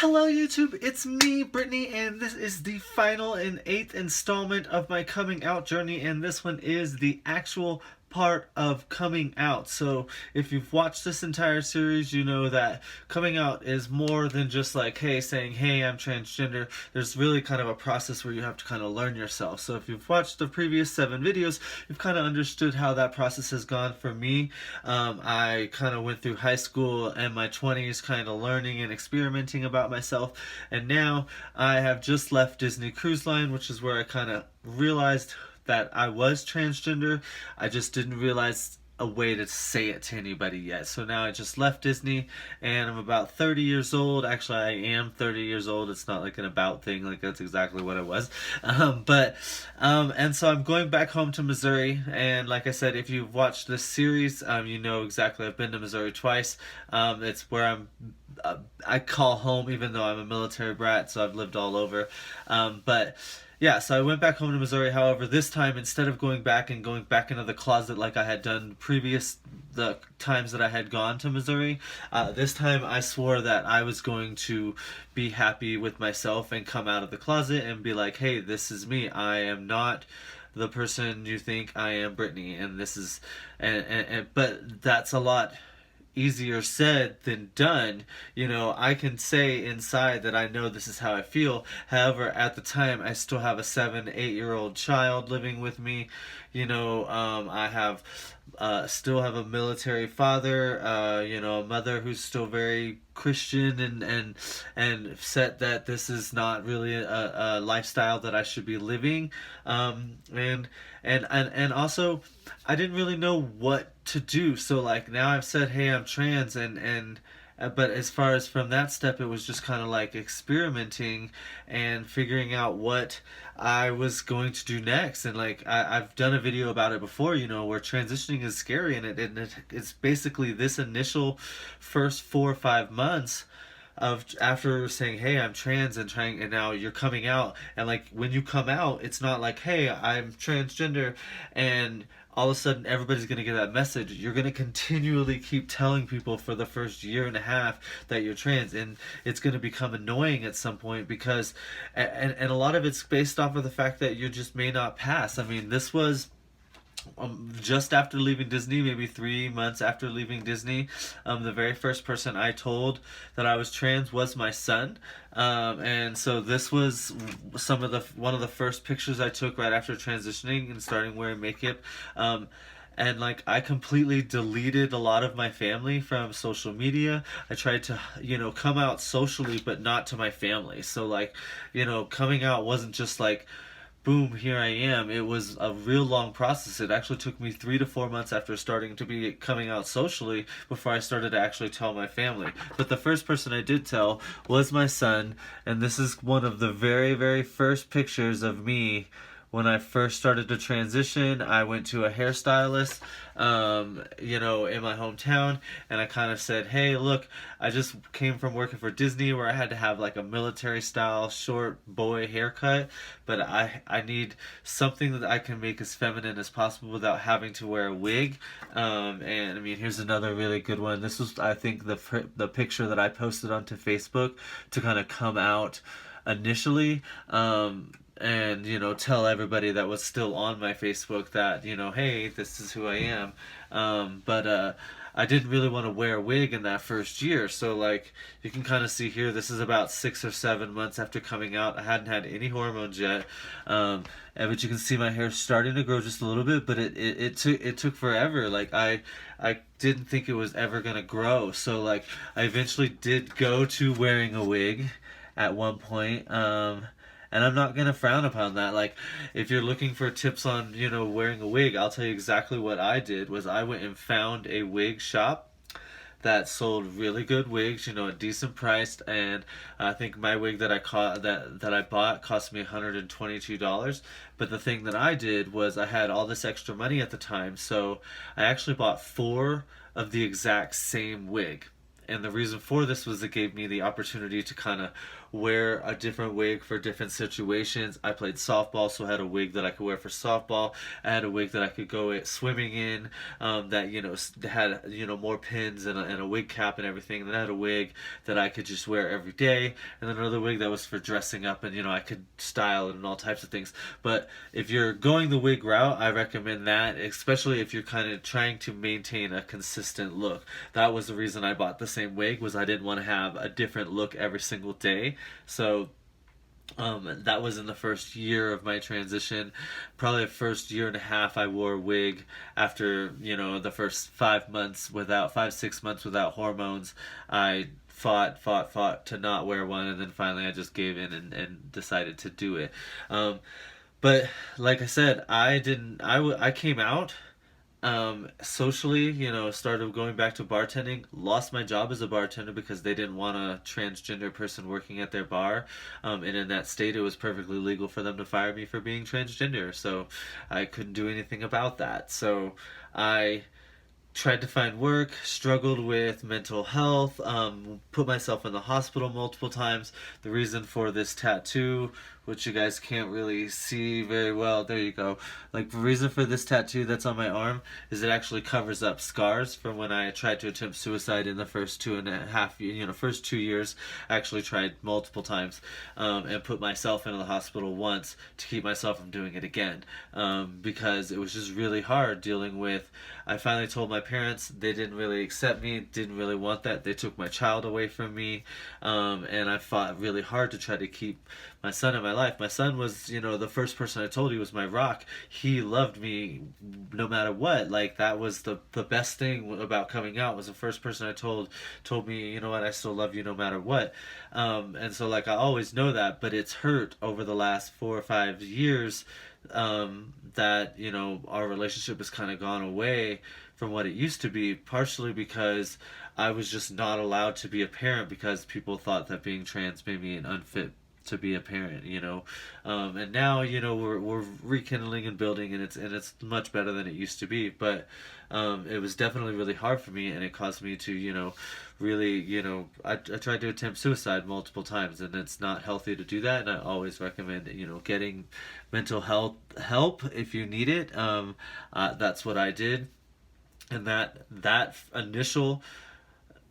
Hello YouTube, it's me, Brittany, and this is the final and 8th installment of my coming out journey, and this one is the actual part of coming out. So if you've watched this entire series, you know that coming out is more than just like, hey, saying, hey, I'm transgender. There's really kind of a process where you have to kind of learn yourself. So if you've watched the previous 7 videos, you've kind of understood how that process has gone for me. I kind of went through high school and my 20s kind of learning and experimenting about myself, and now I have just left Disney Cruise Line, which is where I kind of realized that I was transgender. I just didn't realize a way to say it to anybody yet. So now I just left Disney and I'm about 30 years old. Actually, I am 30 years old. It's not like an about thing. Like, that's exactly what I was. And so I'm going back home to Missouri. And like I said, if you've watched this series, you know exactly. I've been to Missouri twice. It's where I call home, even though I'm a military brat, so I've lived all over. But yeah, so I went back home to Missouri. However, this time, instead of going back into the closet like I had done the times that I had gone to Missouri, this time I swore that I was going to be happy with myself and come out of the closet and be like, hey, this is me. I am not the person you think I am, Brittany, and this is, but that's a lot easier said than done. You know, I can say inside that I know this is how I feel. However, at the time, I still have a 7, 8-year-old child living with me. You know, I have still have a military father. You know, a mother who's still very Christian and set that this is not really a lifestyle that I should be living. And also, I didn't really know what to do. So like now I've said, hey, I'm trans, and but as far as from that step, it was just kind of like experimenting and figuring out what I was going to do next. And like I've done a video about it before, you know, where transitioning is scary, and it's basically this initial first 4 or 5 months of after saying, hey, I'm trans, and now you're coming out. And like when you come out, it's not like, hey, I'm transgender and all of a sudden everybody's going to get that message. You're going to continually keep telling people for the first year and a half that you're trans, and it's going to become annoying at some point because and a lot of it's based off of the fact that you just may not pass. I mean, this was just after leaving Disney, maybe 3 months after leaving Disney. The very first person I told that I was trans was my son. And so this was one of the first pictures I took right after transitioning and starting wearing makeup. And like I completely deleted a lot of my family from social media. I tried to, you know, come out socially, but not to my family. So like, you know, coming out wasn't just like, boom, here I am. It was a real long process. It actually took me 3 to 4 months after starting to be coming out socially before I started to actually tell my family. But the first person I did tell was my son, and this is one of the very, very first pictures of me when I first started to transition. I went to a hairstylist, you know, in my hometown, and I kind of said, hey, look, I just came from working for Disney where I had to have like a military style short boy haircut, but I need something that I can make as feminine as possible without having to wear a wig. And I mean, here's another really good one. This was, I think, the picture that I posted onto Facebook to kind of come out initially. And you know, tell everybody that was still on my Facebook that, you know, hey, this is who I am. But I didn't really want to wear a wig in that first year. So like you can kind of see here, this is about 6 or 7 months after coming out. I hadn't had any hormones yet. But you can see my hair starting to grow just a little bit, but it took forever. Like I didn't think it was ever gonna grow. So like I eventually did go to wearing a wig at one point. And I'm not gonna frown upon that. Like, if you're looking for tips on, you know, wearing a wig, I'll tell you exactly what I did. Was I went and found a wig shop that sold really good wigs, you know, a decent price, and I think my wig that I bought cost me $122. But the thing that I did was I had all this extra money at the time, so I actually bought 4 of the exact same wig. And the reason for this was it gave me the opportunity to kind of wear a different wig for different situations. I played softball, so I had a wig that I could wear for softball. I had a wig that I could go swimming in, that had more pins and a wig cap and everything. And then I had a wig that I could just wear every day, and then another wig that was for dressing up, and I could style it and all types of things. But if you're going the wig route, I recommend that, especially if you're kind of trying to maintain a consistent look. That was the reason I bought the same wig, was I didn't want to have a different look every single day. So that was in the first year of my transition. Probably the first year and a half I wore a wig. After the first 5 months without 5-6 months without hormones, I fought to not wear one, and then finally I just gave in and decided to do it. But like I said, I came out socially, started going back to bartending, lost my job as a bartender because they didn't want a transgender person working at their bar. And in that state, it was perfectly legal for them to fire me for being transgender. So I couldn't do anything about that. So I tried to find work, struggled with mental health, put myself in the hospital multiple times. The reason for this tattoo, which you guys can't really see very well, there you go. Like, the reason for this tattoo that's on my arm is it actually covers up scars from when I tried to attempt suicide in the first 2.5 years. First 2 years, I actually tried multiple times, and put myself into the hospital once to keep myself from doing it again, because it was just really hard dealing with. I finally told my parents. They didn't really accept me, didn't really want that. They took my child away from me, and I fought really hard to try to keep my son in my life. My son was, the first person I told. He was my rock. He loved me no matter what. Like, that was the best thing about coming out, was the first person I told me, you know what, I still love you no matter what. And so, like, I always know that, but it's hurt over the last 4 or 5 years, that our relationship has kind of gone away from what it used to be, partially because I was just not allowed to be a parent because people thought that being trans made me an unfit to be a parent, and now we're rekindling and building, and it's much better than it used to be. But it was definitely really hard for me, and it caused me to really I tried to attempt suicide multiple times, and it's not healthy to do that. And I always recommend getting mental health help if you need it. That's what I did, and that initial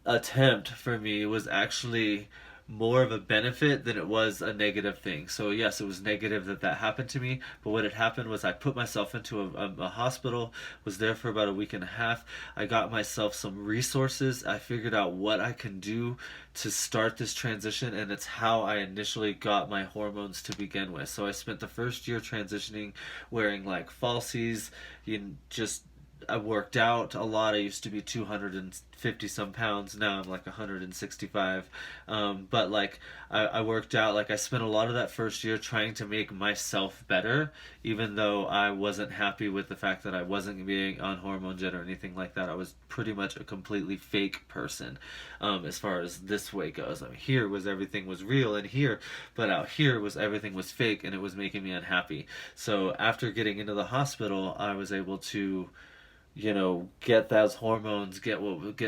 attempt for me was actually more of a benefit than it was a negative thing. So yes, it was negative that happened to me, but what had happened was I put myself into a hospital, was there for about a week and a half. I got myself some resources. I figured out what I can do to start this transition, and it's how I initially got my hormones to begin with. So I spent the first year transitioning, wearing like falsies, I worked out a lot. I used to be 250 some pounds. Now I'm like 165. But like I worked out. Like, I spent a lot of that first year trying to make myself better, even though I wasn't happy with the fact that I wasn't being on hormones yet or anything like that. I was pretty much a completely fake person, as far as this way goes. I mean, here was everything was real in here, but out here was everything was fake, and it was making me unhappy. So after getting into the hospital, I was able to get those hormones, get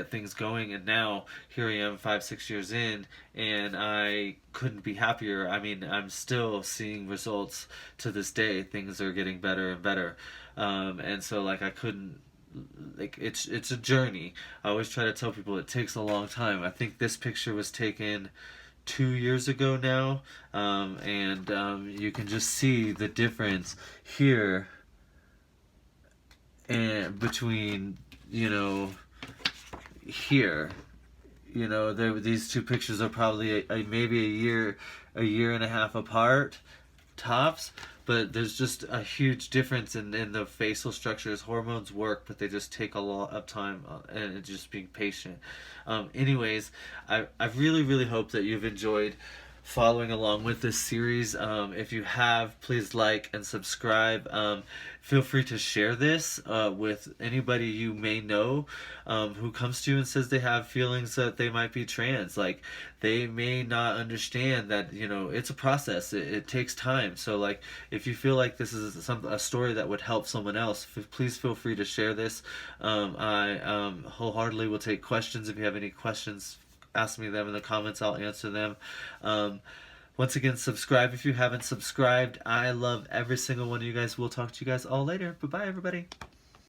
things going, and now here I am 5-6 years in, and I couldn't be happier. I mean, I'm still seeing results to this day. Things are getting better and better, and so like I couldn't. Like, it's a journey. I always try to tell people it takes a long time. I think this picture was taken 2 years ago now, and you can just see the difference here, and between here, these two pictures are probably maybe a year and a half apart tops, but there's just a huge difference in the facial structures. Hormones work, but they just take a lot of time, and just being patient. Anyways, I really hope that you've enjoyed following along with this series. If you have, please like and subscribe. Feel free to share this with anybody you may know who comes to you and says they have feelings that they might be trans. Like, they may not understand that, you know, it's a process. It takes time. So, like, if you feel like this is a story that would help someone else, please feel free to share this. I wholeheartedly will take questions. If you have any questions, ask me them in the comments. I'll answer them. Once again, subscribe if you haven't subscribed. I love every single one of you guys. We'll talk to you guys all later. Bye bye, everybody.